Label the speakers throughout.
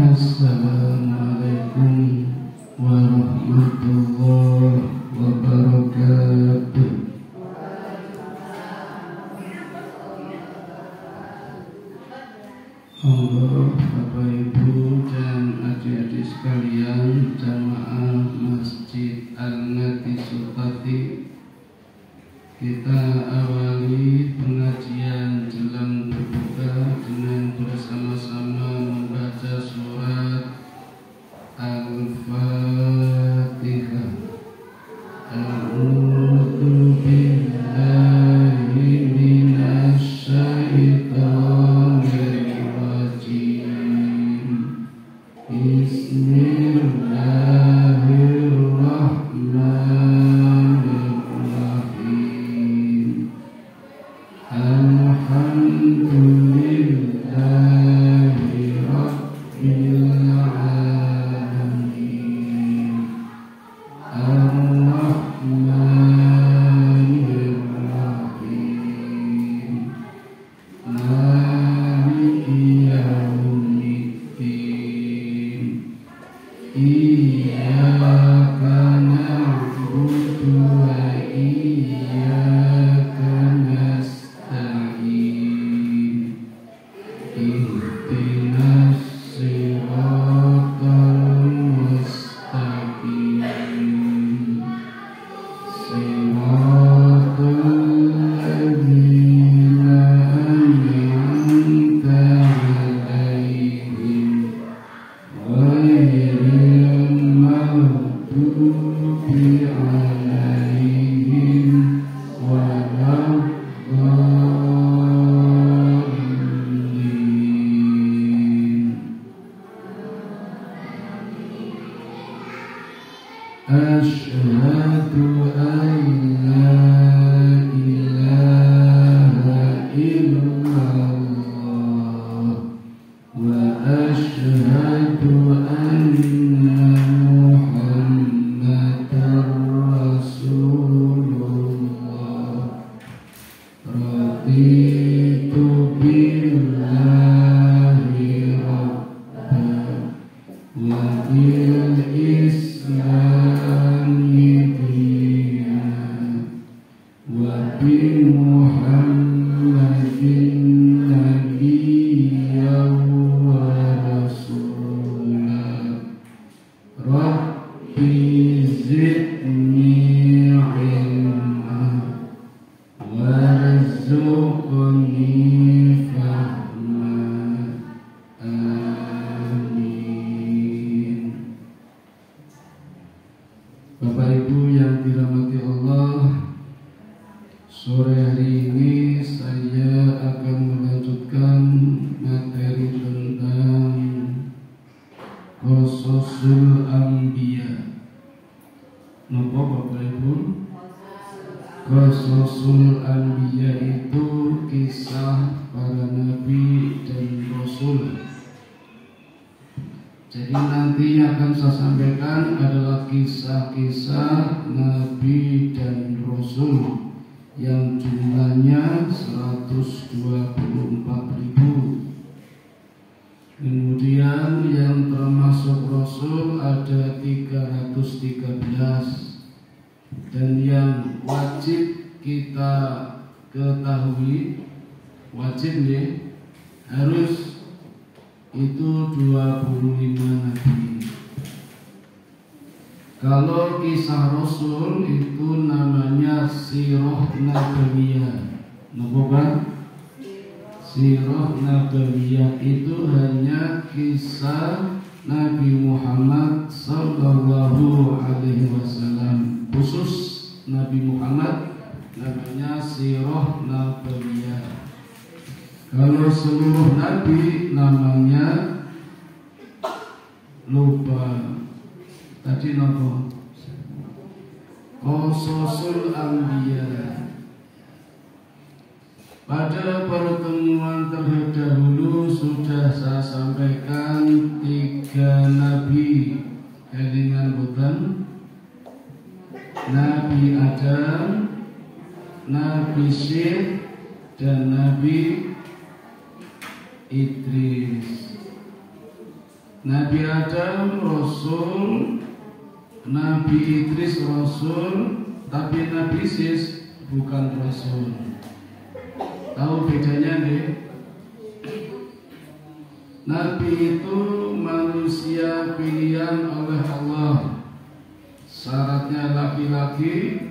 Speaker 1: Assalamualaikum warahmatullahi wabarakatuh. Allah, Bapak Ibu dan adik-adik sekalian, jamaah Masjid Al-Nati Sultati, kita awali pengajian jelang berbuka dengan bersama-sama membaca surat Al-Fatihah. A'udzu billahi minasy syaithanir rajim. Bismillahirrahmanirrahim. Alhamdulillahi rabbil alamin. Ar-Rahmanir-Rahim. Maliki yaumiddin. Iyyaka na'budu wa iyyaka nasta'in. Ihdinas siratal mustaqim. Siratal ladzina an'amta 'alaihim ghairil maghdubi 'alaihim waladdallin. Asyhadu an la ilaha illallah wa asyhadu anna Muhammadar Rasulullah. Raditu billahi rabban wa bil islami dinan wa bi Muhammadin nabiyyan wa rasulah. Rabbi zidni ilma warzuqni fahma. Amin. Bapak Ibu yang dirahmati Allah, sore hari ini saya akan melanjutkan materi tentang Qasasul Anbiya. Napa Bapak Ibu? Qasasul Anbiya itu kisah para nabi dan rasul. Jadi nanti yang akan saya sampaikan adalah kisah-kisah nabi dan rasul yang jumlahnya 124.000. Kemudian yang termasuk rasul ada 313. Dan yang wajib kita ketahui, wajib ya, harus itu 25 nabi. Kalau kisah rasul itu namanya sirah nabawiyah. Napa Pak? Sirah nabawiyah itu hanya kisah Nabi Muhammad sallallahu alaihi wasallam. Khusus Nabi Muhammad namanya sirah nabawiyah. Kalau seluruh nabi namanya lupa. Tadi nopo? Qasasul Anbiya. Pada pertemuan terdahulu sudah saya sampaikan 3 nabi. Kelingan bukan? Nabi Adam, Nabi Syekh, dan Nabi Idris. Nabi Adam Rasul, Nabi Idris Rasul, tapi Nabi Isis bukan Rasul. Tahu bedanya nih? Nabi itu manusia pilihan oleh Allah. Syaratnya laki-laki,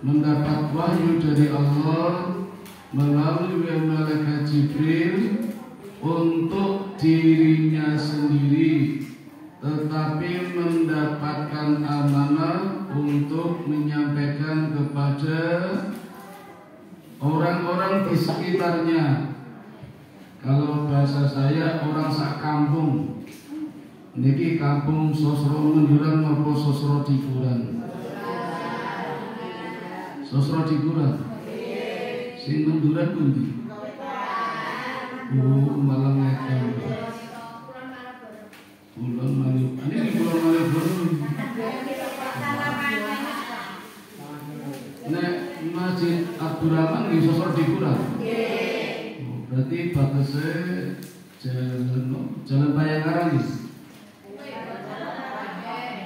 Speaker 1: mendapat wahyu dari Allah melalui malaikat Jibril untuk dirinya sendiri, tetapi mendapatkan amanah untuk menyampaikan kepada orang-orang di sekitarnya. Kalau bahasa saya orang sak kampung. Niki kampung Sosro Menduran maupun Sosro Dikuran. Sosro Dikuran. Sing Menduran pundi? Malah ngekang. Pulau Malioboro. Ini Pulau Malioboro. Nek Masjid Abdurrahman di Sosro Dikuran. Berarti batasnya jalan Bayangkara nih.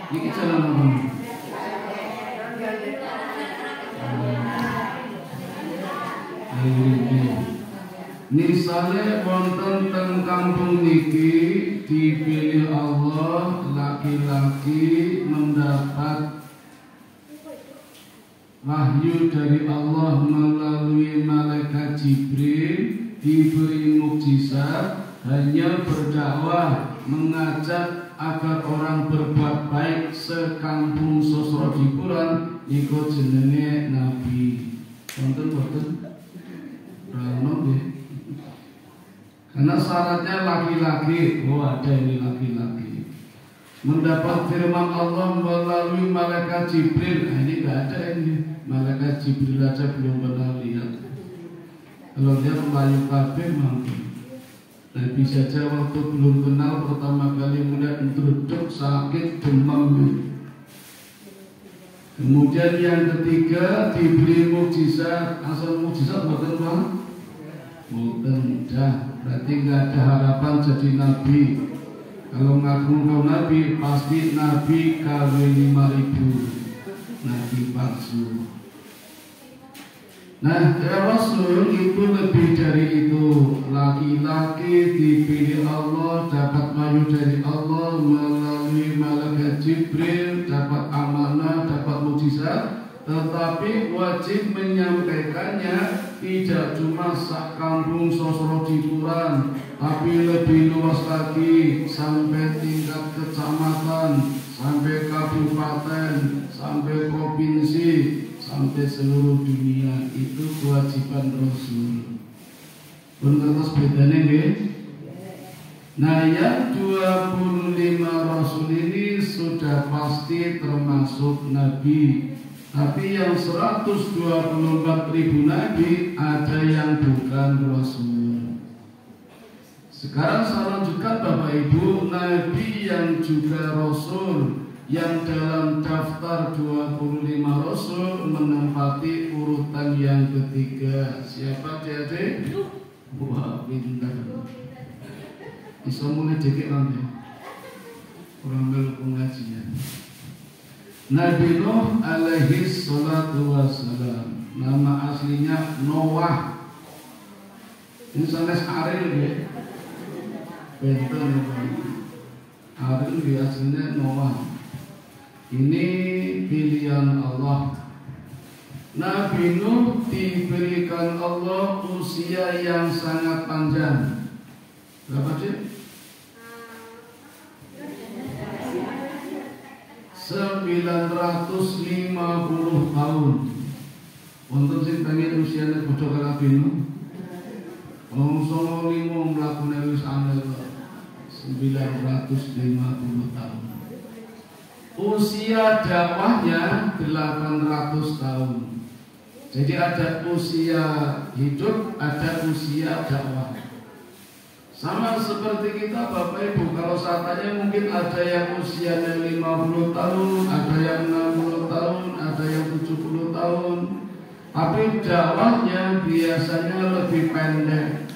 Speaker 1: Ini jalan apa? Misalnya wonten teng kampung niki dipilih Allah laki-laki mendapat wahyu dari Allah melalui malaikat Jibril, diberi mukjizat, hanya berdakwah mengajak agar orang berbuat baik sekampung Sosro Dikuran, iku jenenge Nabi. Wonten rano nggih. Karena syaratnya laki-laki. Oh, ada ini laki-laki. Mendapat firman Allah melalui malaikat Jibril. Nah, ini enggak ada ini. Malaikat Jibril aja belum pernah lihat. Kalau dia Melayu kabeh mungkin. Nah, bisa saja waktu belum kenal pertama kali melihat intruduk sakit demam. Kemudian yang ketiga diberi mukjizat. Asal mukjizat bukan bang? Bukan dah. Berarti nggak ada harapan jadi nabi. Kalau ngaku nabi pasti nabi KW 5000. Nabi palsu. Nah, Rasul itu lebih dari itu. Laki-laki dipilih Allah, dapat wahyu dari Allah melalui malaikat Jibril, dapat amanah, dapat mukjizat, tetapi wajib menyampaikannya tidak cuma sak kampung Sosro Dikuran, tapi lebih luas lagi sampai tingkat kecamatan, sampai kabupaten, sampai provinsi, sampai seluruh dunia. Itu kewajiban Rasul. Benarkah bedanya nggih? Nah, yang 25 Rasul ini sudah pasti termasuk Nabi. Tapi yang 124.000 Nabi ada yang bukan Rasul. Sekarang saya lanjutkan Bapak Ibu, Nabi yang juga Rasul, yang dalam daftar 25 Rasul menempati urutan yang ketiga. Siapa dia? Wah, pintar. Bisa mulai dikit nanti. Kurang melu pengajian. Nabi Nuh alaihi salatu wassalam. Nama aslinya Noah. Ini sanes Ariel ya. Benten Ariel biasanya Noah. Ini pilihan Allah. Nabi Nuh diberikan Allah usia yang sangat panjang. Berapa sih? 950 tahun. Untuk sing pengen usianya bodoh kala Nabi Nuh. Wong sono limo mlakune wis angel 950 tahun. Usia dakwahnya 800 tahun. Jadi ada usia hidup, ada usia dakwah. Sama seperti kita Bapak Ibu, kalau saya tanya mungkin ada yang usianya 50 tahun, ada yang 60 tahun, ada yang 70 tahun. Tapi dakwahnya biasanya lebih pendek.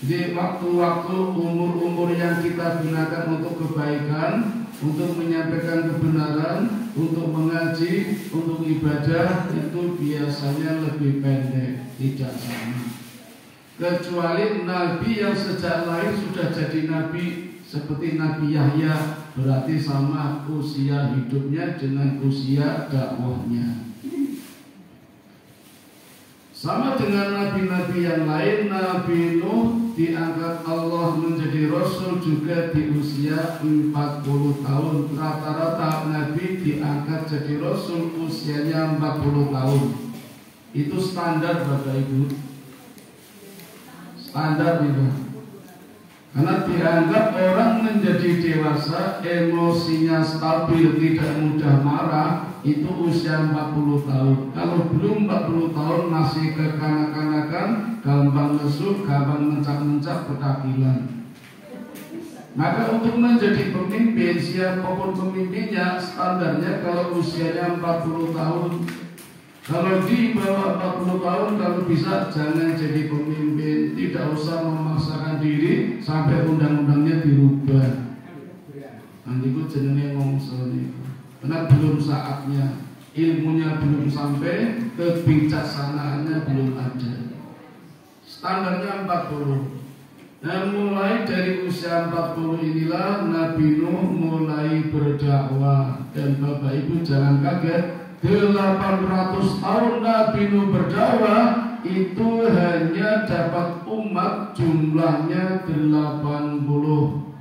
Speaker 1: Jadi waktu-waktu umur-umur yang kita gunakan untuk kebaikan, untuk menyampaikan kebenaran, untuk mengaji, untuk ibadah itu biasanya lebih pendek, tidak sama. Kecuali Nabi yang sejak lahir sudah jadi Nabi seperti Nabi Yahya, berarti sama usia hidupnya dengan usia dakwahnya. Sama dengan nabi-nabi yang lain, Nabi Nuh diangkat Allah menjadi Rasul juga di usia 40 tahun. Rata-rata Nabi diangkat jadi Rasul usianya 40 tahun. Itu standar Bapak Ibu. Standar itu. Karena dianggap orang menjadi dewasa, emosinya stabil, tidak mudah marah, itu usia 40 tahun. Kalau belum 40 tahun masih kekanak-kanakan, gampang lesu, gampang mencak-mencak, petakilan. Maka untuk menjadi pemimpin, siapapun pemimpinnya, standarnya kalau usianya 40 tahun. Kalau di bawah 40 tahun, kalau bisa jangan jadi pemimpin. Tidak usah memaksakan diri sampai undang-undangnya dirubah. Nanti itu jenenge ngomong itu. Karena belum saatnya, ilmunya belum sampai, kebijaksanaannya belum ada. Standarnya 40. Nah, mulai dari usia 40 inilah Nabi Nuh mulai berdakwah. Dan Bapak Ibu jangan kaget, 800 tahun Nabi Nuh berdakwah, itu hanya dapat umat jumlahnya 80.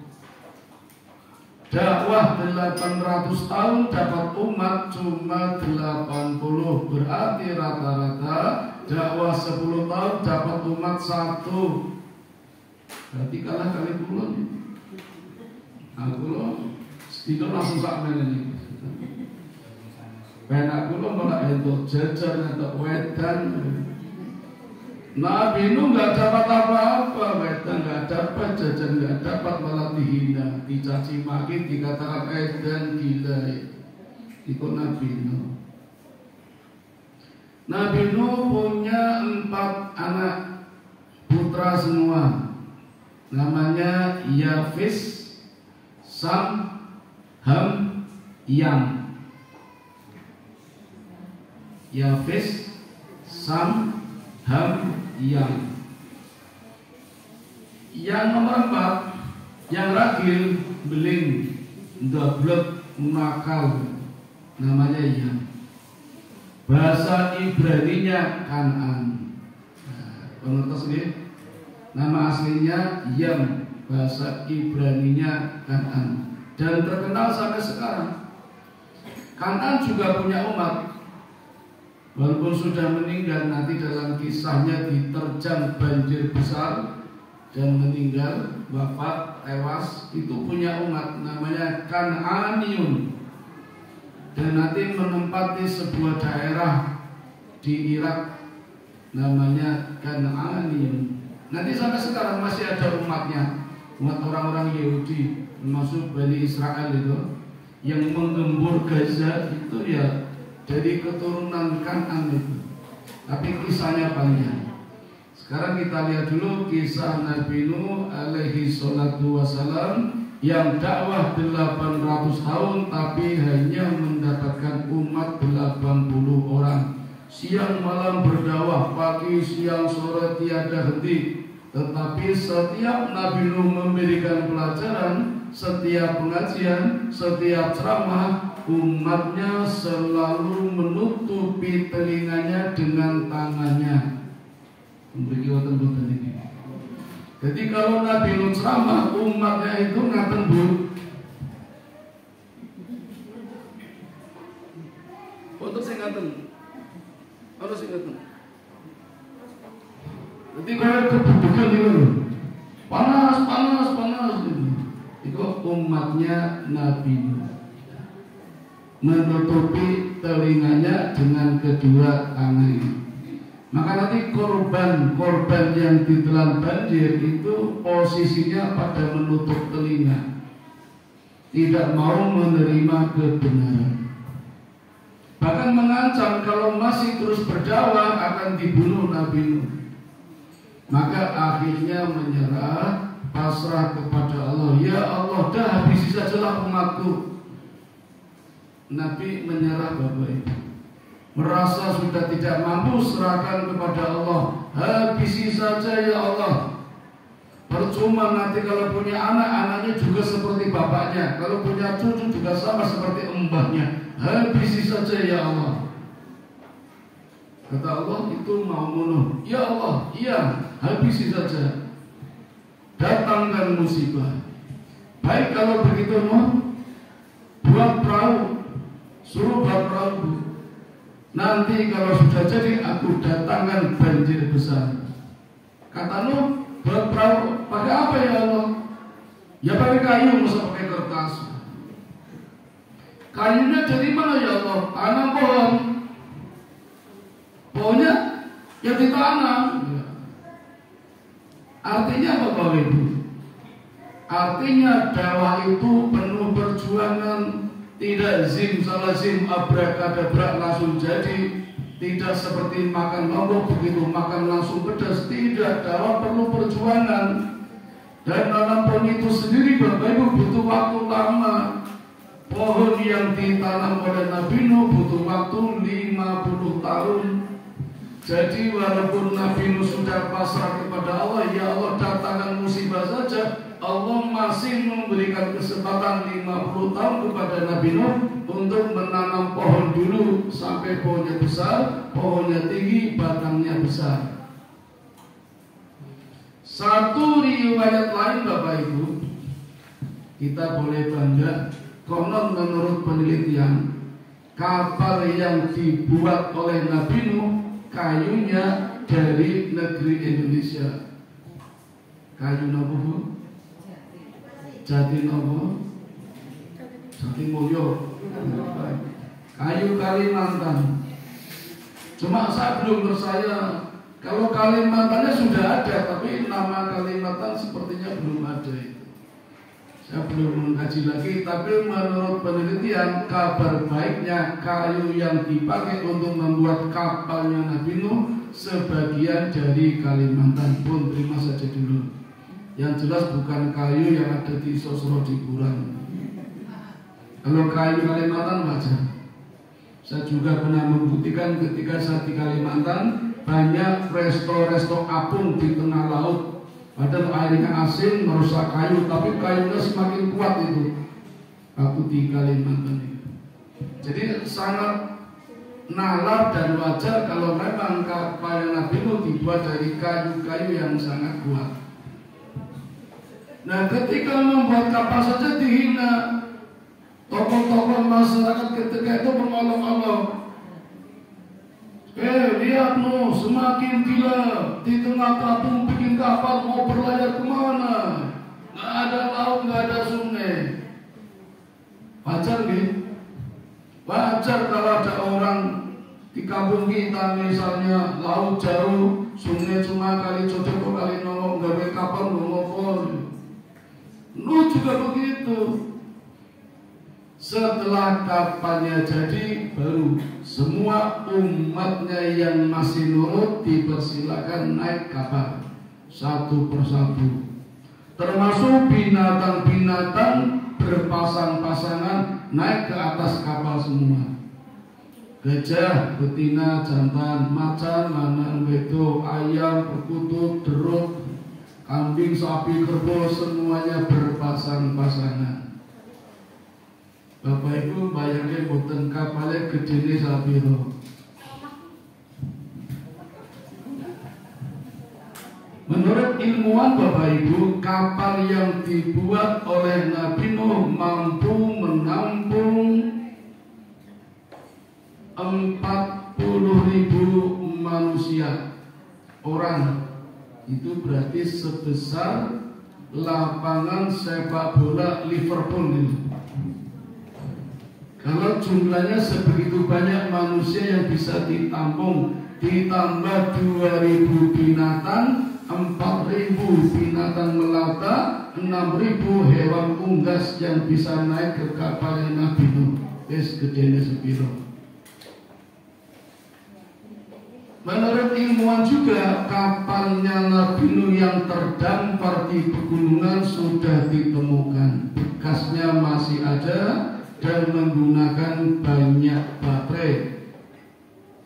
Speaker 1: Dakwah 800 tahun dapat umat cuma 80. Berarti rata-rata dakwah 10 tahun dapat umat 1. Berarti kalah kali puluh. Aku loh, itu langsung sakmen ini. Penak kula malah entuk jajan atau wedan. Nabi Nuh nggak dapat apa-apa, wedan nggak dapat, jajan nggak dapat, malah dihina, dicaci maki, dikatakan edan, gila. Itu Nabi Nuh. Nabi Nuh punya 4 anak putra semua. Namanya Yafis, Sam, Ham, Yam. Yafis, Sam, Ham, Yam. Yang nomor 4, yang ragil, beling, ndablek, nakal, namanya Yam. Bahasa Ibraninya Kan'an. Pengertos ini? Nama aslinya Yam, bahasa Ibraninya Kan'an. Dan terkenal sampai sekarang. Kan'an juga punya umat. Walaupun sudah meninggal, nanti dalam kisahnya diterjang banjir besar dan meninggal, wafat, tewas. Itu punya umat namanya Kan'aniyun. Dan nanti menempati sebuah daerah di Irak namanya Kan'aniyun. Nanti sampai sekarang masih ada umatnya, umat orang-orang Yahudi, termasuk Bani Israel itu, yang menggembur Gaza itu ya dari keturunan Kan'an itu. Tapi kisahnya panjang. Sekarang kita lihat dulu kisah Nabi Nuh alaihi salatu wassalam yang dakwah 800 tahun tapi hanya mendapatkan umat 80 orang. Siang malam berdakwah, pagi siang sore tiada henti. Tetapi setiap Nabi Nuh memberikan pelajaran, setiap pengajian, setiap ceramah, umatnya selalu menutupi telinganya dengan tangannya. Jadi kalau Nabi Nuh ceramah, umatnya itu ngaten bu. Untuk sing ngaten, harus sing ngaten. Jadi kalau kebutuhan itu panas. Itu umatnya Nabi Nuh menutupi telinganya dengan kedua tangannya. Maka nanti korban yang ditelan banjir itu posisinya pada menutup telinga, tidak mau menerima kebenaran. Bahkan mengancam kalau masih terus berdakwah akan dibunuh Nabi Nuh. Maka akhirnya menyerah, pasrah kepada Allah. Ya Allah, dah habisi sajalah umatku. Nabi menyerah Bapak Ibu. Merasa sudah tidak mampu, serahkan kepada Allah. Habisi saja ya Allah. Percuma nanti kalau punya anak, anaknya juga seperti bapaknya. Kalau punya cucu juga sama seperti mbahnya. Habisi saja ya Allah. Kata Allah, itu mau bunuh. Ya Allah, iya, habisi saja. Datangkan musibah. Baik kalau begitu mau, buat perahu. Suruh buat perahu. Nanti kalau sudah jadi, aku datangkan banjir besar. Kata Nuh, buat perahu pakai apa ya Allah? Ya pakai kayu, masa pakai kertas. Kayunya dari mana ya Allah? Tanam pohon. Pohonnya ya ditanam. Artinya apa Bapak Ibu? Artinya dakwah itu penuh perjuangan. Tidak zim salah zim abrakadabrak langsung jadi. Tidak seperti makan lombok begitu makan langsung pedas. Tidak, dakwah perlu perjuangan. Dan dalam pohon itu sendiri Bapak Ibu butuh waktu lama. Pohon yang ditanam oleh Nabi Nuh butuh waktu 50 tahun. Jadi walaupun Nabi Nuh sudah pasrah kepada Allah, ya Allah datangkan musibah saja, Allah masih memberikan kesempatan 50 tahun kepada Nabi Nuh untuk menanam pohon dulu sampai pohonnya besar, pohonnya tinggi, batangnya besar. Satu riwayat lain Bapak Ibu, kita boleh bangga, konon menurut penelitian, kapal yang dibuat oleh Nabi Nuh kayunya dari negeri Indonesia. Kayu nopo Bu? Jati nopo? Jati Mulyo. Kayu Kalimantan. Cuma saya belum percaya. Kalau Kalimantannya sudah ada, tapi nama Kalimantan sepertinya belum ada itu. Saya belum mengkaji lagi, tapi menurut penelitian kabar baiknya kayu yang dipakai untuk membuat kapalnya Nabi Nuh sebagian dari Kalimantan pun terima saja dulu. Yang jelas bukan kayu yang ada di Sosro di Kuran. Kalau kayu Kalimantan wajar. Saya juga pernah membuktikan ketika saya di Kalimantan banyak resto-resto apung di tengah laut. Padahal airnya asin, merusak kayu, tapi kayunya semakin kuat itu. Aku di Kalimantan itu. Jadi sangat nalar dan wajar kalau memang kapal Nabi Nuh dibuat dari kayu-kayu yang sangat kuat. Nah, ketika membuat kapal saja dihina, tokoh-tokoh masyarakat ketika itu mengolok-olok. Lihat Nuh, semakin gila di tengah kampung bikin kapal mau berlayar kemana? Nggak ada laut, nggak ada sungai. Wajar gitu? Wajar kalau ada orang di kampung kita misalnya laut jauh, sungai cuma kali cocok kali nolong, gawe kapal ngomong. Nuh juga begitu. Setelah kapalnya jadi, baru semua umatnya yang masih nurut dipersilakan naik kapal satu persatu. Termasuk binatang-binatang berpasang-pasangan naik ke atas kapal semua. Gajah, betina, jantan, macan, lanang, wedok, ayam, perkutut, deruk, kambing, sapi, kerbau, semuanya berpasang-pasangan. Bapak Ibu bayangin boten kapalnya gedene sapiro. Menurut ilmuwan Bapak Ibu, kapal yang dibuat oleh Nabi Nuh mampu menampung 40.000 manusia. Orang itu berarti sebesar lapangan sepak bola Liverpool ini. Kalau jumlahnya sebegitu banyak manusia yang bisa ditampung, ditambah 2.000 binatang, 4.000 binatang melata, 6.000 hewan unggas yang bisa naik ke kapal Nabi Nuh. Gedene sepiro. Menurut ilmuwan juga, kapalnya Nabi Nuh yang terdampar di pegunungan sudah ditemukan. Bekasnya masih ada dan menggunakan banyak baterai.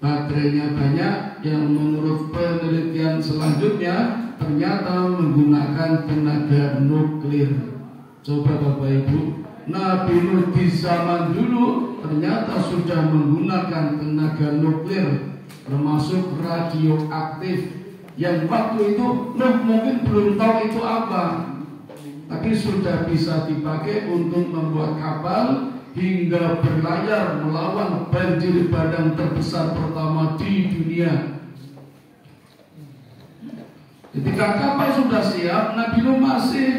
Speaker 1: Baterainya banyak yang menurut penelitian selanjutnya ternyata menggunakan tenaga nuklir. Coba Bapak Ibu, Nabi Nuh di zaman dulu ternyata sudah menggunakan tenaga nuklir, termasuk radioaktif yang waktu itu Nuh mungkin belum tahu itu apa, tapi sudah bisa dipakai untuk membuat kapal hingga berlayar melawan banjir bandang terbesar pertama di dunia. Ketika kapal sudah siap, Nabi Nuh masih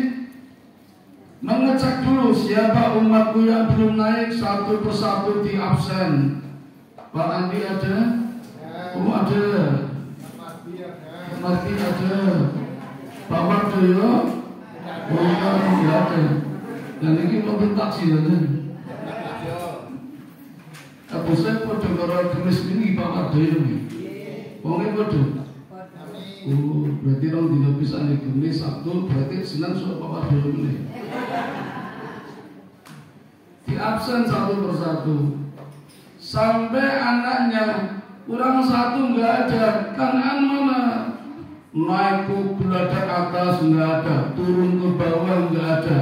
Speaker 1: mengecek dulu siapa umatku yang belum naik, satu persatu di absen. Pak Andi ada? Oh ada. Mati ada. Pak Wardoyo? Oh tidak ada. Dan ini mobil taksi ada. Aku saya pada kalau kemis ini Pak Wardoyo nih. Wongnya pada. Oh berarti orang tidak bisa nih kemis Sabtu, berarti Senin sudah Pak Wardoyo nih. Di absen satu persatu sampai anaknya kurang satu nggak ada. Kanan mana? Naik ke geladak atas nggak ada, turun ke bawah nggak ada.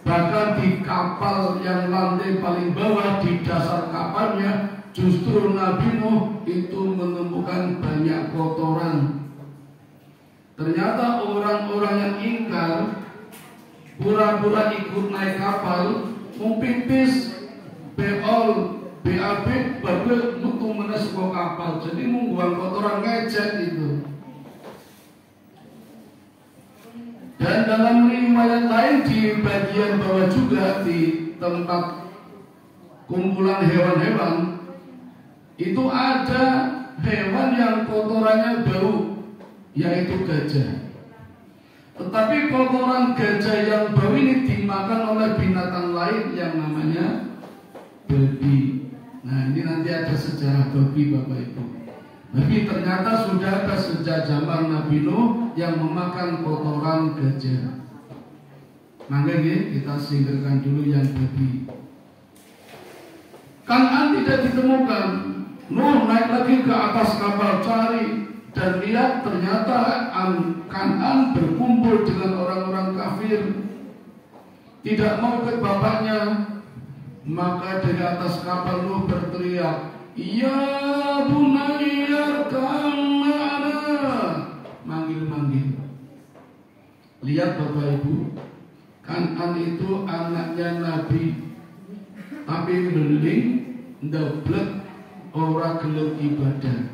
Speaker 1: Bahkan di kapal yang lantai paling bawah di dasar kapalnya justru Nabi Nuh itu menemukan banyak kotoran. Ternyata orang-orang yang ingkar pura-pura ikut naik kapal mau pipis, beol, BAB, baru mutu menes sebuah kapal. Jadi membuang kotoran ngecek itu. Dan dalam riwayat lain di bagian bawah juga di tempat kumpulan hewan-hewan itu ada hewan yang kotorannya bau, yaitu gajah. Tetapi kotoran gajah yang bau ini dimakan oleh binatang lain yang namanya babi. Nah ini nanti ada sejarah babi Bapak Ibu. Babi ternyata sudah ada sejak zaman Nabi Nuh yang memakan kotoran gajah. Makanya kita singkirkan dulu yang babi. Kan'an tidak ditemukan. Nuh naik lagi ke atas kapal cari dan lihat ternyata Kan'an berkumpul dengan orang-orang kafir, tidak mau ke bapaknya. Maka dari atas kapal Nuh berteriak, "Ya bunayya irkam ma'ana." Manggil-manggil. Lihat Bapak Ibu, Kan'an itu anaknya Nabi, tapi mending ndeblek ora gelem ibadah.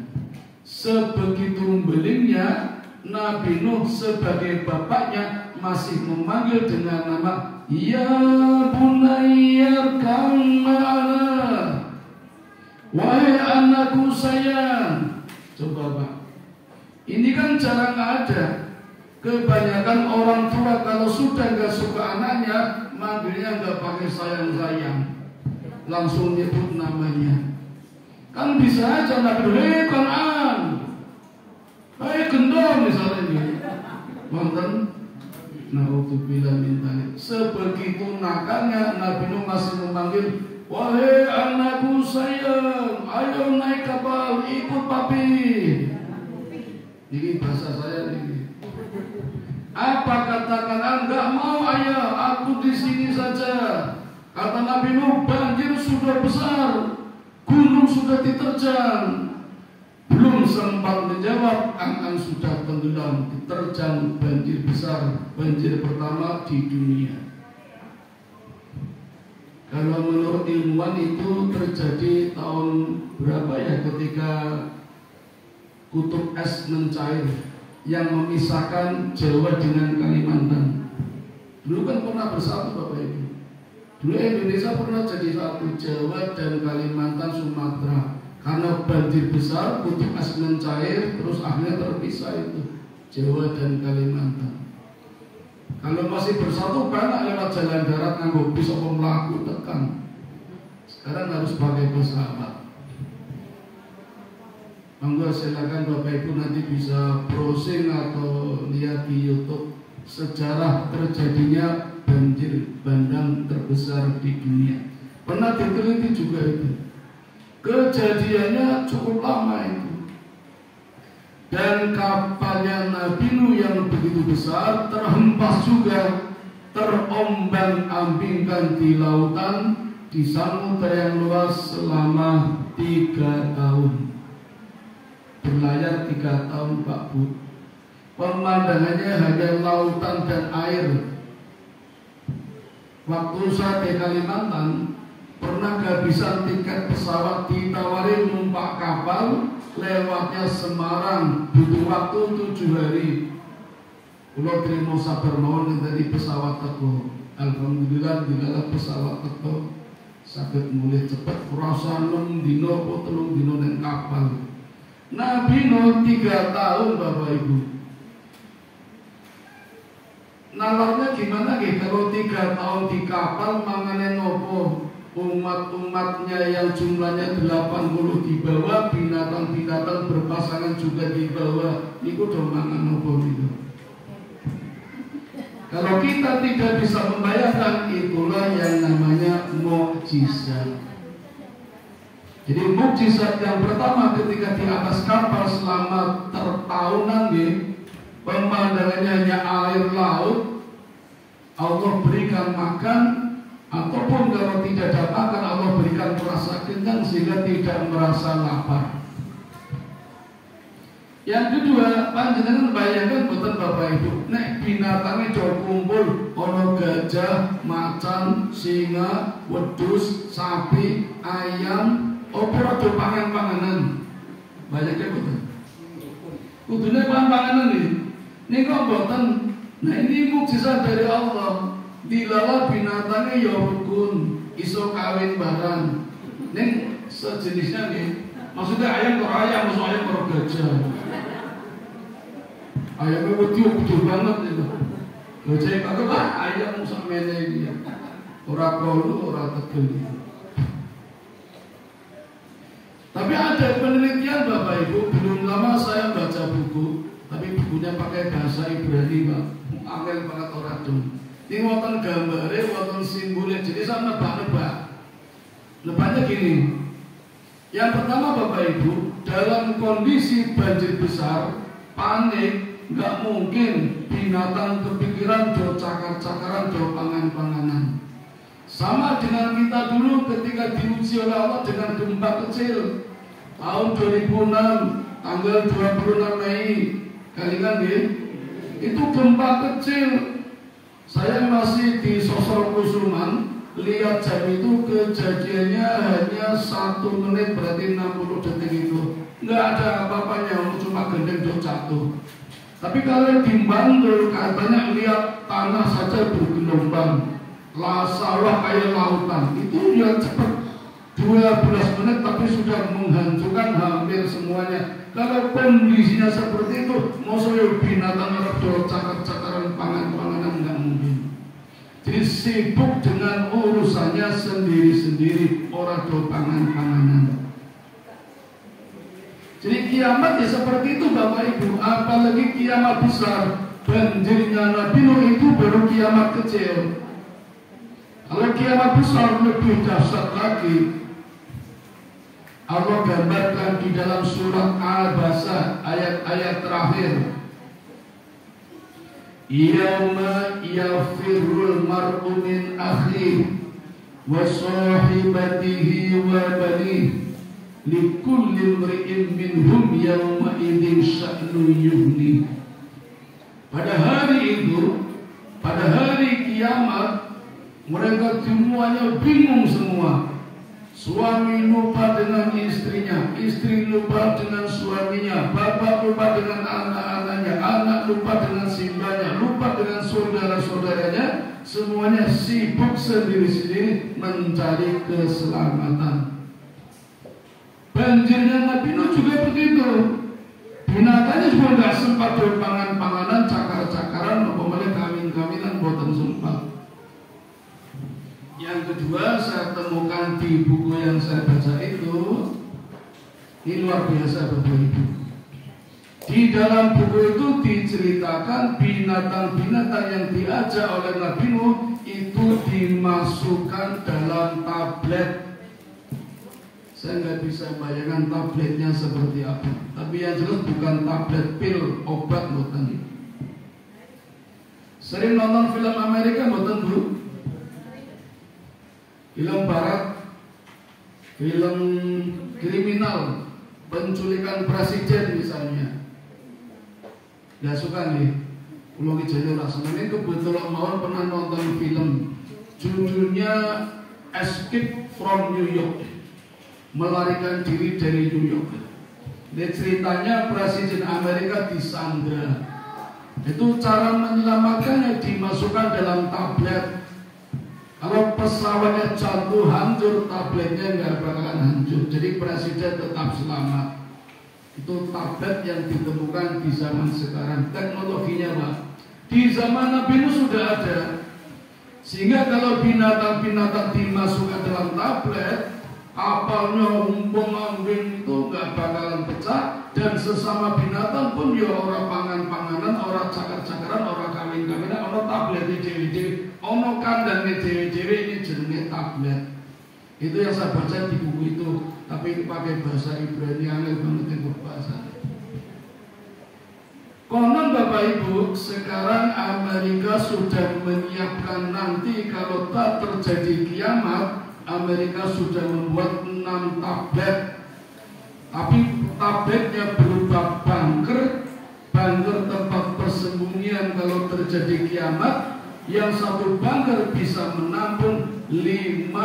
Speaker 1: Sebegitu belingnya Nabi Nuh sebagai bapaknya masih memanggil dengan nama Ya bunayya irkam ma'ana, wahai anakku sayang. Coba Pak, ini kan jarang ada. Kebanyakan orang tua kalau sudah gak suka anaknya, manggilnya gak pakai sayang-sayang, langsung nyebut namanya. Kan bisa aja Nabi Nuh, hei Kan'an, hei gendong misalnya ini. Wonten naudzubillah min dzalik. Sebegitu nakalnya Nabi Nuh masih memanggil, wahai anakku sayang, ayo naik kapal, ikut papi. Ini bahasa saya ini. Apa katakan Anda? Mau ayah, aku di sini saja. Kata Nabi Nuh, banjir sudah besar, gunung sudah diterjang. Belum sempat menjawab, Kan'an sudah tenggelam, diterjang banjir besar, banjir pertama di dunia. Kalau menurut ilmuwan itu terjadi tahun berapa ya, ketika kutub es mencair yang memisahkan Jawa dengan Kalimantan. Dulu kan pernah bersatu Bapak Ibu. Dulu Indonesia pernah jadi satu, Jawa dan Kalimantan, Sumatera. Karena banjir besar, kutub es mencair, terus akhirnya terpisah itu Jawa dan Kalimantan. Kalau masih bersatu banyak lewat jalan darat nganggo bis apa mlaku tekan. Sekarang harus pakai pesawat. Monggo silakan Bapak Ibu nanti bisa browsing atau lihat di YouTube sejarah terjadinya banjir bandang terbesar di dunia. Pernah diteliti juga itu. Kejadiannya cukup lama itu. Dan kapalnya Nabi Nuh yang begitu besar terhempas juga, terombang-ambingkan di lautan, di samudera yang luas selama 3 tahun. Berlayar 3 tahun Pak Bu. Pemandangannya hanya lautan dan air. Waktu saya di Kalimantan pernah kehabisan tiket pesawat, ditawari numpak kapal lewatnya Semarang, butuh waktu 7 hari. Pulau terima sabar mawon dari pesawat teko. Alhamdulillah dilalah pesawat teko saged mulih cepet, kurasa 6 dino atau 3 dino ning kapal. Nabi Nuh 3 tahun Bapak Ibu. Nalarnya gimana kalau 3 tahun di kapal mangane nopo? Umat-umatnya yang jumlahnya 80 di bawah, binatang-binatang berpasangan juga di bawah. Niku do mangan nopo niku. Kalau kita tidak bisa membayangkan, itulah yang namanya mukjizat. Jadi mukjizat yang pertama ketika di atas kapal selama tertahunan, pemandangannya hanya air laut, Allah berikan makan, ataupun kalau tidak ada makan Allah berikan rasa kenyang sehingga tidak merasa lapar. Yang kedua, panjenengan bayangkan boten Bapak Ibu, nek binatangnya jauh kumpul, ono gajah, macan, singa, wedhus, sapi, ayam, opor do pangan-panganan. Bayangkan boten. Kudune pangan-panganan ini kok boten. Nah ini mukjizat dari Allah. Dilala binatangnya ya rukun, iso kawin barang. Ning sejenisnya nih, maksudnya ayam karo ayam, maksud ayam karo gajah. Ayamnya wedi gede banget itu. Gajah karo ayam sakmene iki. Ora krolu, ora tegel. Tapi ada penelitian Bapak Ibu, belum lama saya baca buku, tapi bukunya pakai bahasa Ibrani Pak. Angel banget ora dong. Ini wonten gambare, wonten simbole, jadi sama nebak-nebak. Nebaknya gini. Yang pertama Bapak Ibu, dalam kondisi banjir besar, panik, nggak mungkin binatang kepikiran do cakar-cakaran, do pangan-panganan. Sama dengan kita dulu ketika diuji oleh Allah dengan gempa kecil tahun 2006 tanggal 26 Mei, kalian itu gempa kecil. Saya masih di Sosor Kusuman, lihat jam itu kejadiannya hanya 1 menit, berarti 60 detik itu. Nggak ada apa-apanya, cuma gendeng do jatuh. Tapi kalau di Bantul katanya lihat tanah saja bergelombang, sawah kayak lautan, itu ya cepat 12 menit tapi sudah menghancurkan hampir semuanya. Kalau kondisinya seperti itu, maksudnya binatang Arab do cakar-cakaran pangan-panganan nggak mungkin. Jadi sibuk dengan urusannya sendiri-sendiri, orang do pangan-panganan. Jadi kiamat ya seperti itu Bapak Ibu, apalagi kiamat besar. Banjirnya Nabi Nuh itu baru kiamat kecil. Kalau kiamat besar lebih dahsyat lagi. Allah gambarkan di dalam surat Al-Baqarah ayat-ayat terakhir. Yauma yafirrul mar'u min akhihi wa sahibatihi wa banihi likulli imri'in minhum yawma idzin sya'nun yughni. Pada hari itu, pada hari kiamat, mereka semuanya bingung semua. Suami lupa dengan istrinya, istri lupa dengan suaminya, bapak lupa dengan anak-anaknya, anak lupa dengan simbahnya, lupa dengan saudara-saudaranya. Semuanya sibuk sendiri-sendiri mencari keselamatan. Banjirnya Nabi Nuh juga begitu. Binatangnya juga nggak sempat berpangan-panganan, cakar-cakaran, maupun kawin-kawinan, boten sempat. Yang kedua saya temukan di buku yang saya baca itu, Ini luar biasa Bapak Ibu. Di dalam buku itu diceritakan binatang-binatang yang diajak oleh Nabi Nuh itu dimasukkan dalam tablet. Saya nggak bisa bayangkan tabletnya seperti apa. Tapi yang jelas bukan tablet pil obat bukan. Sering nonton film Amerika bukan Bu? Film Barat, film kriminal, penculikan presiden misalnya. Gak suka nih. Pulau Kijaya rasanya kebetulan mau pernah nonton film judulnya Escape from New York, melarikan diri dari New York. Ini ceritanya Presiden Amerika disandra. Itu cara menyelamatkannya dimasukkan dalam tablet. Kalau pesawatnya jatuh hancur, tabletnya nggak bakalan hancur. Jadi Presiden tetap selamat. Itu tablet yang ditemukan di zaman sekarang. Teknologinya Pak, di zaman Nabi Nuh sudah ada. Sehingga kalau binatang-binatang dimasukkan dalam tablet, kapalnya umpeng-ambing itu nggak bakalan pecah. Dan sesama binatang pun ya orang pangan-panganan, orang cakar-cakaran, orang kawin-kawinan, orang tabletnya dewi-dewi, orang kandangnya dewi-dewi, ini jenenge tablet. Itu yang saya baca di buku itu. Tapi pakai bahasa Ibrani, angel banget yang berbahasa. Konon Bapak Ibu, sekarang Amerika sudah menyiapkan nanti kalau tak terjadi kiamat, Amerika sudah membuat 6 tablet. Tapi tabletnya berupa bunker tempat persembunyian kalau terjadi kiamat. Yang satu bunker bisa menampung 5.000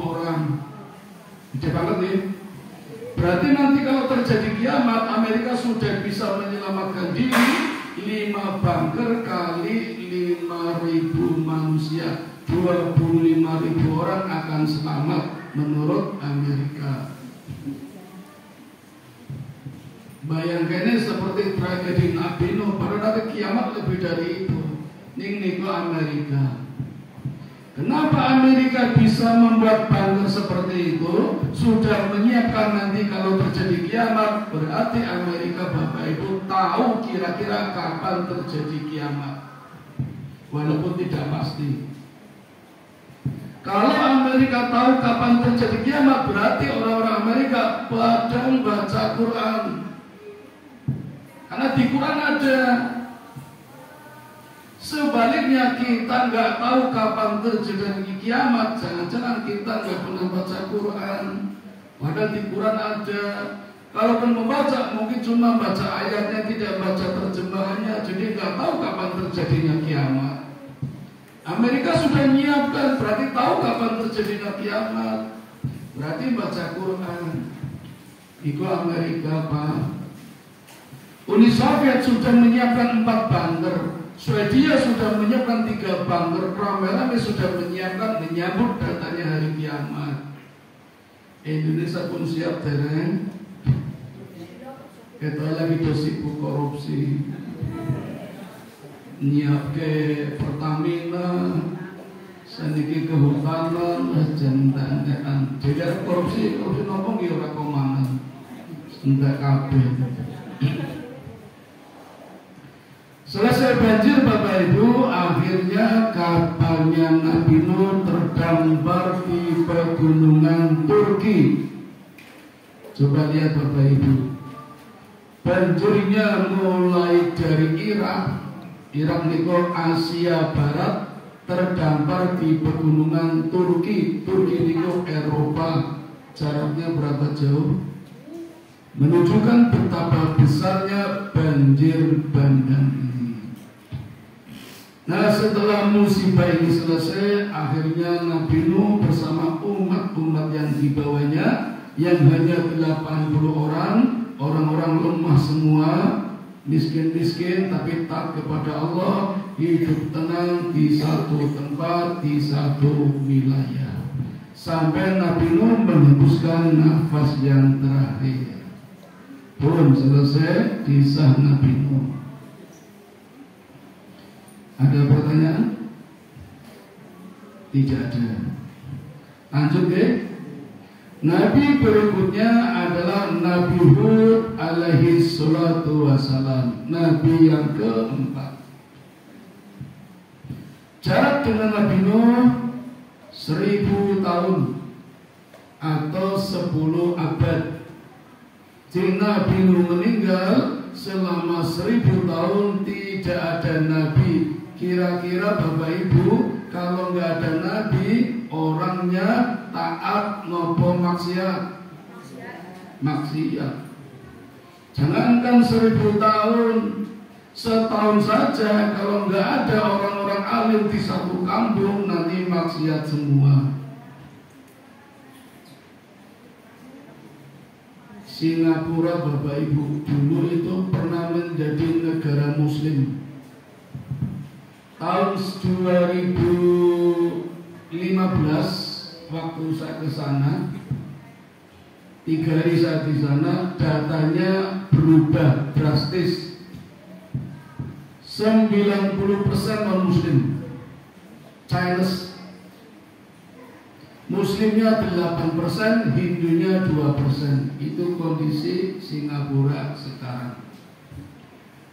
Speaker 1: orang. Gede banget nih. Berarti nanti kalau terjadi kiamat, Amerika sudah bisa menyelamatkan diri. 5 bunker kali 5.000 manusia, 25.000 orang akan selamat menurut Amerika. Bayangkannya seperti tragedi Nabi Nuh. Pada nanti kiamat lebih dari itu. Ning Amerika. Kenapa Amerika bisa membuat bunker seperti itu? Sudah menyiapkan nanti kalau terjadi kiamat. Berarti Amerika Bapak Ibu tahu kira-kira kapan terjadi kiamat, walaupun tidak pasti. Kalau Amerika tahu kapan terjadi kiamat, berarti orang-orang Amerika pada baca Quran. Karena di Quran ada. Sebaliknya kita nggak tahu kapan terjadi kiamat, jangan-jangan kita nggak pernah baca Quran. Padahal di Quran ada. Kalaupun membaca, mungkin cuma baca ayatnya, tidak baca terjemahannya, jadi nggak tahu kapan terjadinya kiamat. Amerika sudah menyiapkan, berarti tahu kapan terjadinya kiamat. Berarti baca Quran. Itu Amerika Pak. Uni Soviet sudah menyiapkan 4 bunker. Swedia sudah menyiapkan 3 bunker. Rame-rame sudah menyiapkan menyambut datanya hari kiamat. Indonesia pun siap dereng. Kita lagi sibuk korupsi. Nyiap ke Pertamina, saniki kehutanan, jantan-jantan. Jadi korupsi ngomong ya ora komandan. Entek kabeh. Selesai banjir Bapak Ibu, akhirnya kapalnya Nabi Nuh terdampar di pegunungan Turki. Coba lihat Bapak Ibu, banjirnya mulai dari Irak itu Asia Barat, terdampar di pegunungan Turki. Turki itu Eropa. Jaraknya berapa jauh? Menunjukkan betapa besarnya banjir bandang ini. Nah, setelah musibah ini selesai, akhirnya Nabi Nuh bersama umat-umat yang dibawanya, yang hanya 80 orang, orang-orang lemah semua, miskin-miskin tapi taat kepada Allah, hidup tenang di satu tempat, di satu wilayah, sampai Nabi Nuh menghembuskan nafas yang terakhir. Pun selesai kisah Nabi Nuh. Ada pertanyaan? Tidak ada. Lanjut ke. Nabi berikutnya adalah Nabi Hud alaihi salatu wassalam, Nabi yang keempat. Jarak dengan Nabi Nuh 1000 tahun atau 10 abad. Jadi Nabi Nuh meninggal selama 1000 tahun tidak ada Nabi. Kira-kira Bapak Ibu, kalau nggak ada Nabi, orangnya taat nopo maksiat? Maksiat. Jangankan 1000 tahun, setahun saja kalau nggak ada orang-orang alim di satu kampung, nanti maksiat semua. Singapura Bapak Ibu dulu itu pernah menjadi negara Muslim. Tahun 2015 waktu saya ke sana, 3 hari saya di sana, datanya berubah drastis. 90% non Muslim, Chinese. Muslimnya 8%, Hindunya 2%. Itu kondisi Singapura sekarang.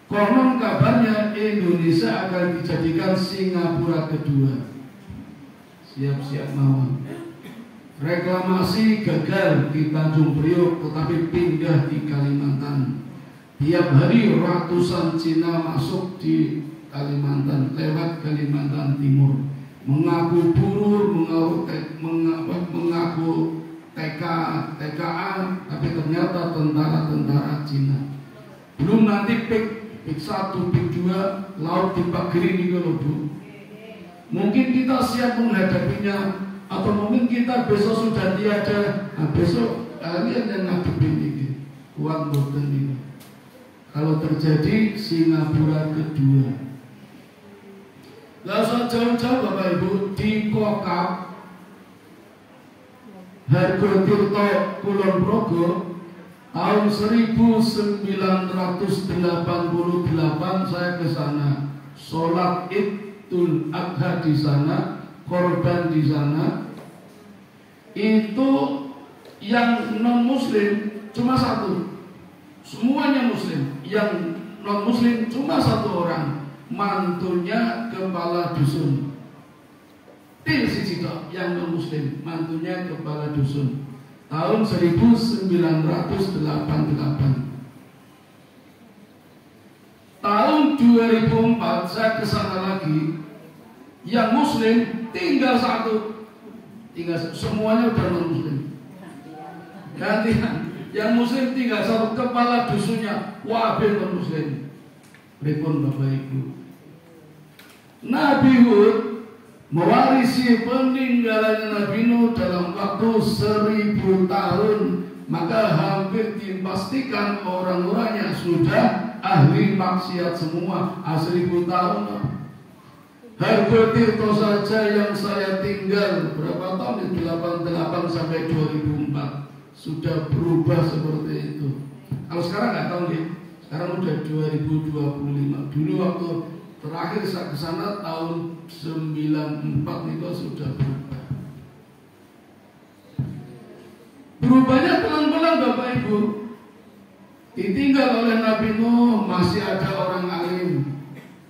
Speaker 1: Konon kabarnya Indonesia akan dijadikan Singapura kedua. Siap-siap mawon. Reklamasi gagal di Tanjung Priok, tetapi pindah di Kalimantan. Tiap hari ratusan Cina masuk di Kalimantan lewat Kalimantan Timur, mengaku buruh, mengaku TKA, tapi ternyata tentara Cina. Belum nanti PIK 1, PIK 2, laut dipagari ini loh Bu. Mungkin kita siap menghadapinya, atau mungkin kita besok sudah tiada. Nah, besok kalian yang ngadepin ini, kuat boten ini. Kalau terjadi Singapura kedua. Gak usah jauh-jauh Bapak Ibu, di Kokap, Hargotirto, Kulon Progo, tahun 1988 saya ke sana, sholat Idul Adha di sana, korban di sana. Itu yang non Muslim cuma satu, semuanya Muslim. Yang non Muslim cuma satu orang, mantunya kepala dusun. Yang non Muslim, mantunya kepala dusun. Tahun 1988. Tahun 2004 saya ke sana lagi. Yang Muslim tinggal satu, semuanya udah non Muslim. Gantian. Yang Muslim tinggal satu, kepala dusunnya wabih non Muslim. Pripun Bapak Ibu? Nabi Hud mewarisi peninggalan Nabi Nuh dalam waktu 1000 tahun, maka hampir dipastikan orang-orangnya sudah ahli maksiat semua. 1000 tahun. Hargotirto saja yang saya tinggal berapa tahun? 88 sampai 2004 sudah berubah seperti itu. Kalau sekarang nggak tahu nih. Sekarang udah 2025. Dulu waktu terakhir saya ke sana tahun 94 itu sudah berubah. Berubahnya pelan-pelan Bapak Ibu. Ditinggal oleh Nabi Nuh, masih ada orang alim,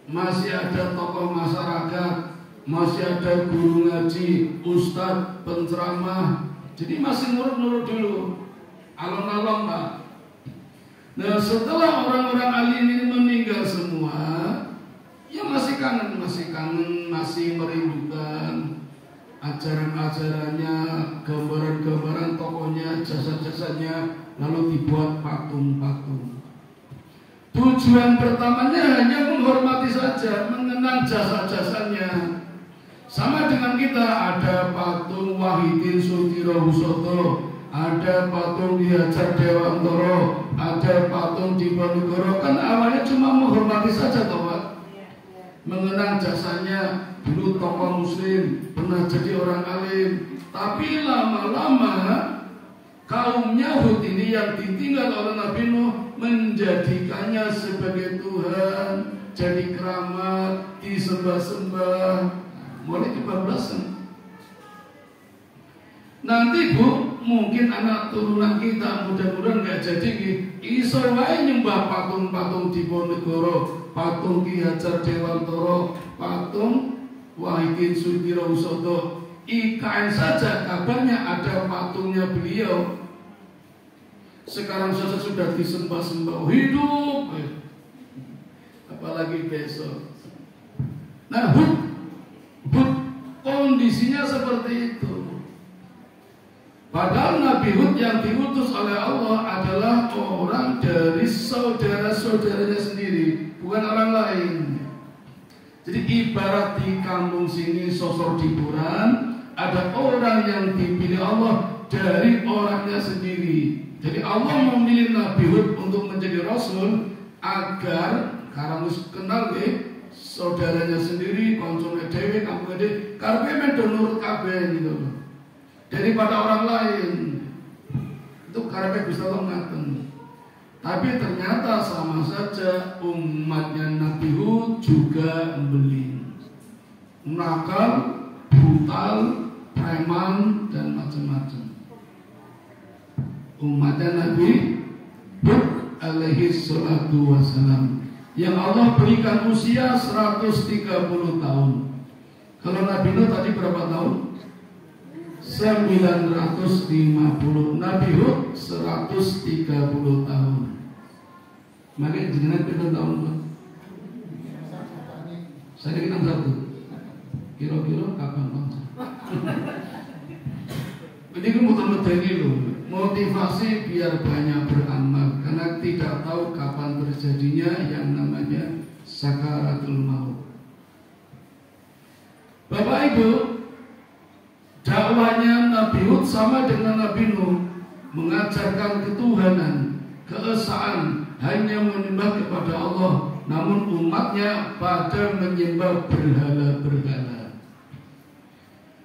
Speaker 1: masih ada tokoh masyarakat, masih ada guru ngaji, ustadz, penceramah. Jadi masih nurut-nurut dulu, alon-alon Pak. Nah setelah orang-orang alim ini meninggal semua, ya masih kangen, masih merindukan ajaran-ajarannya, gambaran-gambaran tokohnya, jasa-jasanya, lalu dibuat patung-patung. Tujuan pertamanya hanya menghormati saja, mengenang jasa-jasanya. Sama dengan kita, ada patung Wahidin Sutirohusoto, ada patung di Hajar Dewantoro, ada patung di Ponegoro. Kan awalnya cuma menghormati saja toh Pak, mengenang jasanya. Dulu tokoh Muslim, pernah jadi orang alim. Tapi lama-lama kaumnya Hud ini yang ditinggal oleh Nabi Nuh menjadikannya sebagai Tuhan, jadi keramat, disembah-sembah. Mulai kebablasan. Nanti Bu, mungkin anak turunan kita mudah-mudahan nggak jadi iso wae nyembah patung-patung Diponegoro, patung Ki Hajar Dewantara, patung Wahidin Sudirohusodo. IKN saja kabarnya ada patungnya beliau. Sekarang saja sudah disembah-sembah hidup, apalagi besok. Nah, kondisinya seperti itu. Padahal Nabi Hud yang diutus oleh Allah adalah orang dari saudara-saudaranya sendiri, bukan orang lain. Jadi ibarat di kampung sini sosok hiburan, ada orang yang dipilih Allah dari orangnya sendiri. Jadi Allah memilih Nabi Hud untuk menjadi Rasul agar karena kenal saudaranya sendiri, konsumnya dewe, kampung gede, karena memang nurut kabeh gitu loh. Daripada orang lain itu karena bisa lo ngaten. Tapi ternyata sama saja umatnya Nabi Hud juga membeli nakal, brutal, preman dan macam-macam. Umatnya Nabi Hud alaihi salatu wassalam yang Allah berikan usia 130 tahun. Kalau Nabi Nuh tadi berapa tahun? 950. Nabi Hud 130 tahun. Makanya jenengan pinten tahun Pak? Saya kira satu. Kira-kira kapan Pak? Ini kan muter-muter loh. Motivasi biar banyak beramal, karena tidak tahu kapan terjadinya yang namanya sakaratul maut. Bapak Ibu, dakwahnya Nabi Hud sama dengan Nabi Nuh, mengajarkan ketuhanan, keesaan, hanya menyembah kepada Allah, namun umatnya pada menyembah berhala-berhala.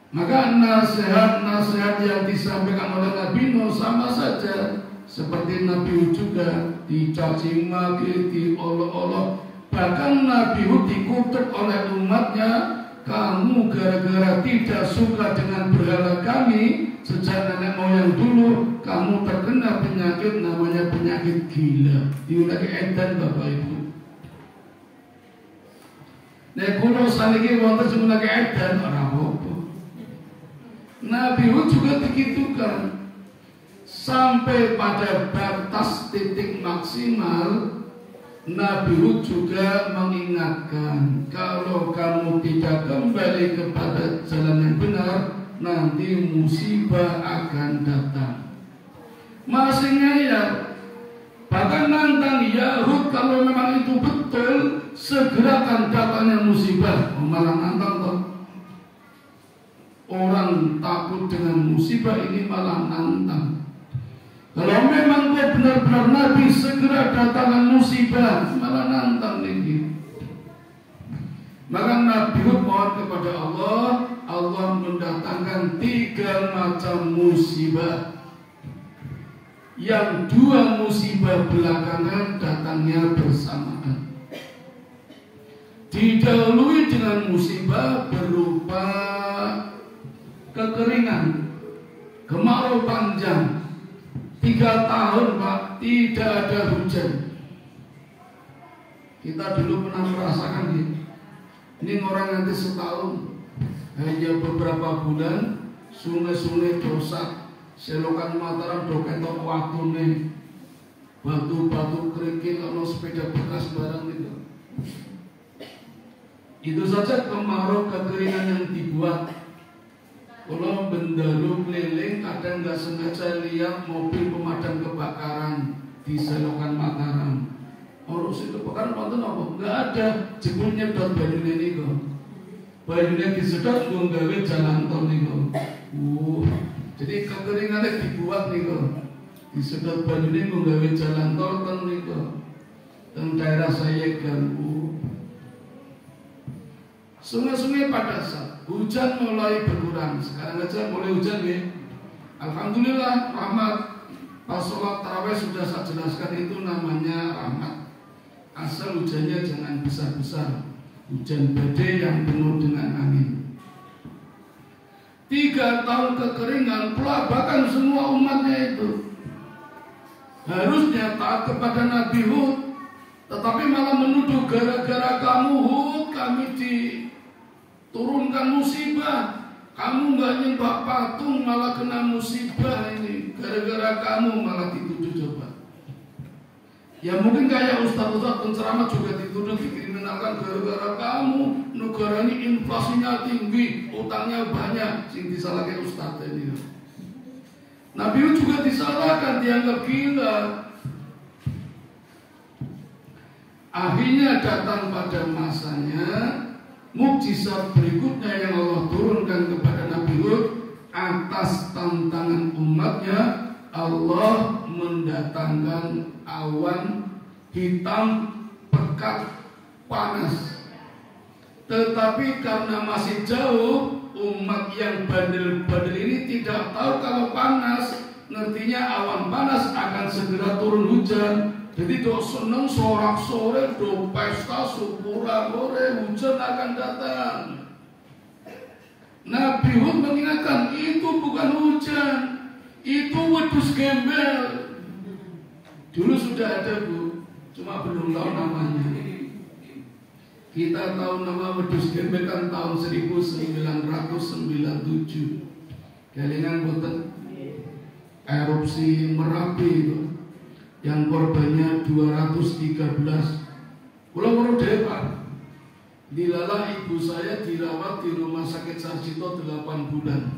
Speaker 1: Maka nasihat-nasihat yang disampaikan oleh Nabi Nuh sama saja seperti Nabi Hud juga, dicaci maki, diolok-olok. Bahkan Nabi Hud dikutuk oleh umatnya, kamu gara-gara tidak suka dengan berhala kami sejak nenek moyang dulu, kamu terkena penyakit namanya penyakit gila. Diulangi edan Bapak Ibu. Nek kulo saniki wonten sing lagi edan ora apa-apa. Nabi Hud juga digitukan sampai pada batas titik maksimal. Nabi Hud juga mengingatkan, kalau kamu tidak kembali kepada jalan yang benar, nanti musibah akan datang. Masih ngayal, bahkan nantang ya Hud, kalau memang itu betul, segerakan datangnya musibah. Malah nantang toh. Orang takut dengan musibah ini malah nantang. Kalau memang kau benar-benar Nabi, segera datangkan musibah, malah nantang ini. Maka Nabi Hud mohon kepada Allah, Allah mendatangkan 3 macam musibah. Yang 2 musibah belakangan datangnya bersamaan. Didahului dengan musibah berupa kekeringan, kemarau panjang, 3 tahun Pak tidak ada hujan. Kita dulu pernah merasakan ini orang nanti setahun hanya beberapa bulan sungai-sungai dosak, selokan Mataram doketok watune, batu-batu kerikil, kalau sepeda bekas barang itu. Itu saja kemarau kekeringan yang dibuat. Kalau bendalu keliling kadang nggak sengaja lihat mobil pemadam kebakaran di selokan Mataram. Orang itu kebakaran nonton apa? Nggak ada, jebulnya dot banyune niku. Banyune disedot nggo gawe jalan tol niku. Jadi kekeringannya dibuat niku. Disedot banyune nggo gawe jalan tol ten niku. Teng daerah Sayegan. Sungai-sungai pada saat hujan mulai berkurang. Sekarang aja mulai hujan ya. Alhamdulillah rahmat. Pas sholat tarawih sudah saya jelaskan itu namanya rahmat. Asal hujannya jangan besar-besar. Hujan badai yang penuh dengan angin. 3 tahun kekeringan, bahkan semua umatnya itu harusnya taat kepada Nabi Hud, tetapi malah menuduh gara-gara kamu Hud kami diturunkan musibah. Kamu nggak nyembah patung malah kena musibah ini. Gara-gara kamu malah dituduh coba. Ya mungkin kayak ustaz-ustaz penceramah juga dituduh dikriminalkan gara-gara kamu. Negara ini inflasinya tinggi, utangnya banyak. Sing disalahkan ustaz ini. Nabi Hud juga disalahkan, dianggap gila. Akhirnya datang pada masanya mukjizat berikutnya yang Allah turunkan kepada Nabi Hud atas tantangan umatnya. Allah mendatangkan awan hitam pekat panas. Tetapi karena masih jauh, umat yang bandel-bandel ini tidak tahu kalau panas. Ngertinya awan panas akan segera turun hujan. Jadi do seneng sorak sore, do pesta syukuran sore, hujan akan datang. Nabi Hud mengingatkan itu bukan hujan, itu wedhus gembel. Dulu sudah ada Bu, cuma belum tahu namanya. Kita tahu nama wedhus gembel kan tahun 1997. Kelingan boten erupsi Merapi itu. Yang korbannya 213. Pulau Dewa. Dilala ibu saya dirawat di rumah sakit Sarjito 8 bulan.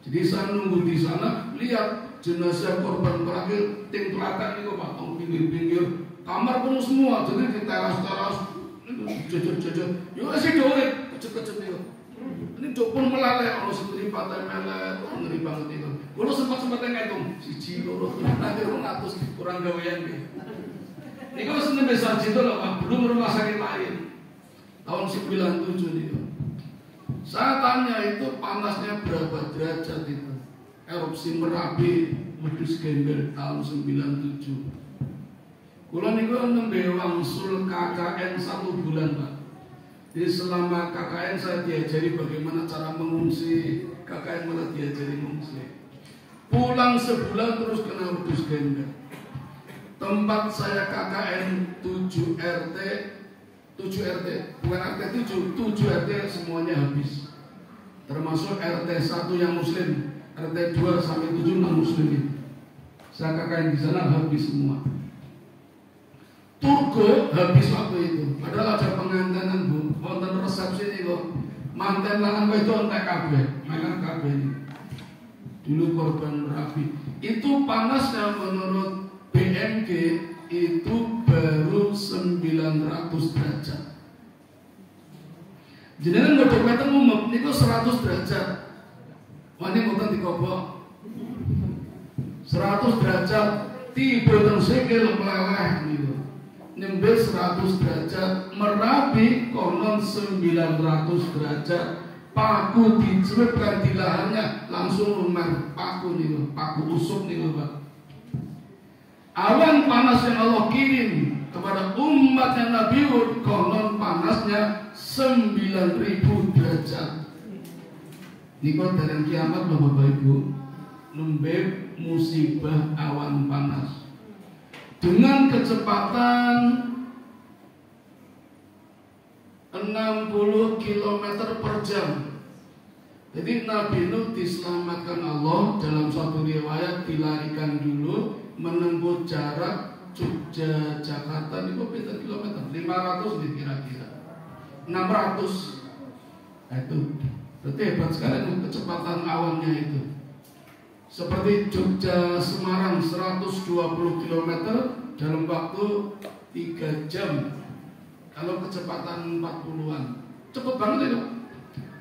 Speaker 1: Jadi saya nunggu di sana, lihat jenazah korban terakhir tim pelatan itu patung pinggir-pinggir, kamar penuh semua. Jadi di teras-teras jajar-jajar. Yo masih dorek, kecet-kecet itu. Ini dopun melalui kalau sendiri patah melalui, ngeri banget itu. Kalau sempat ngitung, siji loro, nanti 200 kurang gawean gitu. Ini kalau seneng besar itu loh, belum rumah sakit lain. Tahun 97 itu. Saya tanya itu panasnya berapa derajat itu? Erupsi Merapi, wedhus gembel tahun 97. Kalau niku nembe wangsul KKN 1 bulan Pak. Jadi selama KKN saya diajari bagaimana cara mengungsi, KKN malah diajari mengungsi. Pulang sebulan terus kena wedhus gembel. Tempat saya KKN 7 RT, bukan RT 7 RT semuanya habis. Termasuk RT 1 yang muslim, RT 2 sampai 7 non muslim. Saya KKN di sana habis semua. Turgo habis waktu itu. Padahal ada pengantinan Bu, wonten resepsi ini kok. Manten lanang wedok entek kabeh, mangan kabeh ini. Dulu korban Merapi. Itu panasnya menurut BMG itu baru 900 derajat. Jenengan ngodok meten umum niku 100 derajat. Wani mboten dikobok. 100 derajat tiba teng sikil meleleh niku. Nembe 100 derajat, Merapi konon 900 derajat. Paku dicelupkan di lahannya langsung lumer paku niku, paku usuk niku Pak. Awan panas yang Allah kirim kepada umatnya Nabi Hud konon panasnya 9.000 derajat. Niku dari kiamat Bapak Ibu, nembe musibah awan panas dengan kecepatan 60 km per jam. Jadi Nabi Nuh diselamatkan Allah dalam suatu riwayat dilarikan dulu menempuh jarak Jogja Jakarta itu berapa kilometer? 500 nih kira-kira. 600. Itu berarti hebat sekali kecepatan awannya itu. Seperti Jogja Semarang 120 km dalam waktu 3 jam. Kalau kecepatan 40-an, cepet banget itu.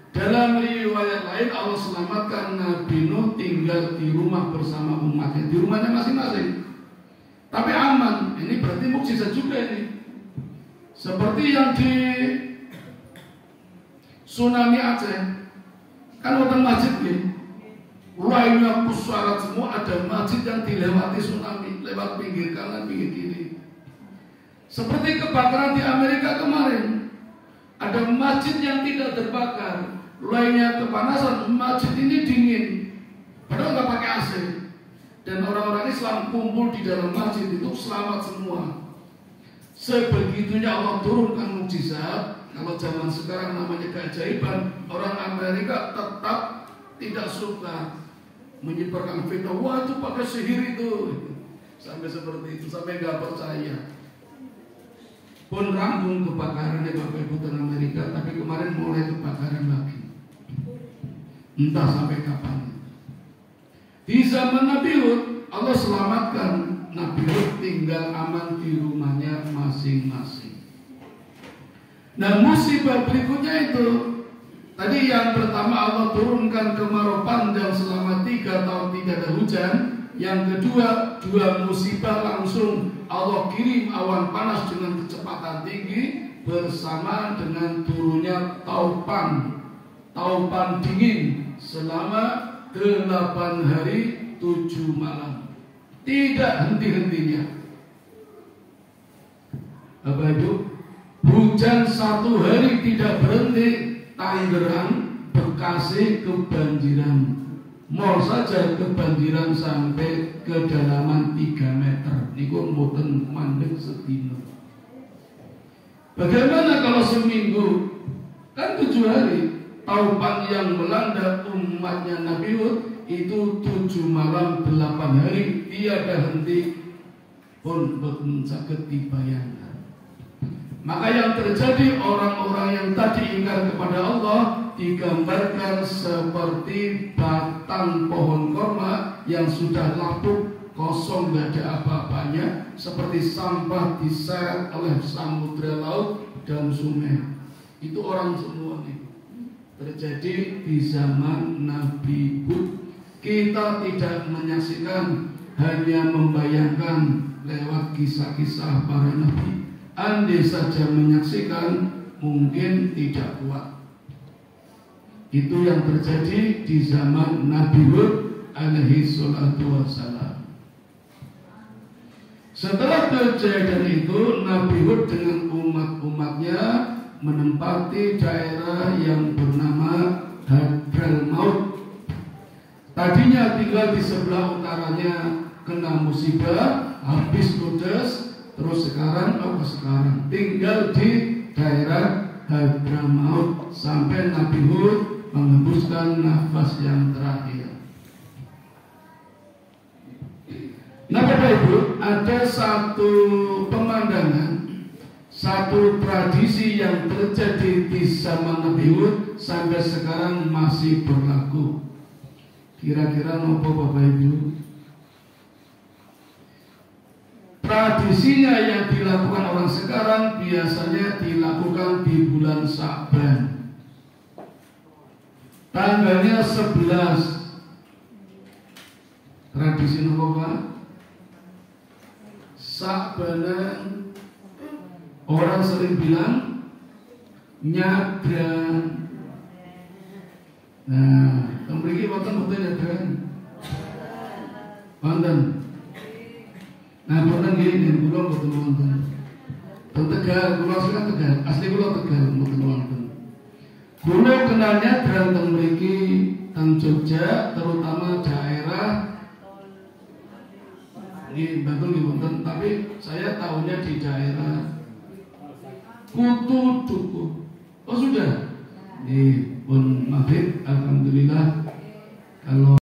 Speaker 1: Dalam riwayat lain Allah selamatkan Nabi Nuh tinggal di rumah bersama umatnya, di rumahnya masing-masing. Tapi aman. Ini berarti mukjizat juga ini. Seperti yang di tsunami Aceh, kan wonten masjid nih. Lainnya pusara semua, ada masjid yang dilewati tsunami lewat pinggir kanan, pinggir kiri. Seperti kebakaran di Amerika kemarin, ada masjid yang tidak terbakar, lainnya kepanasan, masjid ini dingin, padahal nggak pakai AC. Dan orang-orang Islam kumpul di dalam masjid itu selamat semua. Sebegitunya Allah turunkan mukjizat. Kalau zaman sekarang namanya keajaiban, orang Amerika tetap tidak suka menyebarkan fitnah. Wah, itu pakai sihir itu. Sampai seperti itu, sampai nggak percaya. Pun rampung kebakarannya Bapak Ibu di Amerika, tapi kemarin mulai kebakaran lagi. Entah sampai kapan. Di zaman Nabi Hud, Allah selamatkan. Nabi Hud tinggal aman di rumahnya masing-masing. Nah, musibah berikutnya itu, tadi yang pertama Allah turunkan kemarau panjang selama 3 tahun tidak ada hujan. Yang kedua, 2 musibah langsung Allah kirim awan panas dengan kecepatan tinggi bersama dengan turunnya taupan dingin selama 8 hari 7 malam. Tidak henti-hentinya. Bapak Ibu, hujan 1 hari tidak berhenti. Tangerang, Bekasi kebanjiran. Mall saja kebanjiran sampai kedalaman 3 meter. Niku mboten mandeg sedina. Bagaimana kalau seminggu? Kan 7 hari. Taupan yang melanda umatnya Nabi Hud itu 7 malam 8 hari tiada henti pun boten saged dibayangkan. Maka yang terjadi, orang-orang yang tadi ingkar kepada Allah digambarkan seperti batang pohon korma yang sudah lapuk, kosong, gak ada apa-apanya, seperti sampah diseret oleh samudra laut dan sungai. Itu orang semua nih. Terjadi di zaman Nabi Hud. Kita tidak menyaksikan, hanya membayangkan lewat kisah-kisah para nabi. Andai saja menyaksikan, mungkin tidak kuat. Itu yang terjadi di zaman Nabi Hud alaihi salatu wassalam. Setelah kejadian itu, Nabi Hud dengan umat-umatnya menempati daerah yang bernama Hadramaut. Tadinya tinggal di sebelah utaranya, kena musibah, habis ludes, terus sekarang tinggal di daerah Hadramaut sampai Nabi Hud menghembuskan nafas yang terakhir. Nah, Bapak Ibu, ada satu pemandangan, satu tradisi yang terjadi di zaman Nabi Hud sampai sekarang masih berlaku. Kira-kira nopo Bapak Ibu? Tradisinya yang dilakukan orang sekarang biasanya dilakukan di bulan Sya'ban. Tanggalnya 11. Tradisi nopo Pak? Sya'banan, orang sering bilang nyadran. Nah, memiliki wonten nyadran. Wonten. Nah, boten nggih, kula boten wonten. Teng Tegal, kula asli Tegal, asli kula Tegal boten wonten. Kula kenalnya teng mriki teng Jogja, terutama daerah nggih Bantul nggih wonten, tapi saya tahunya di daerah Kutu Duku. Oh sudah. Nggih, pun maghrib alhamdulillah kalau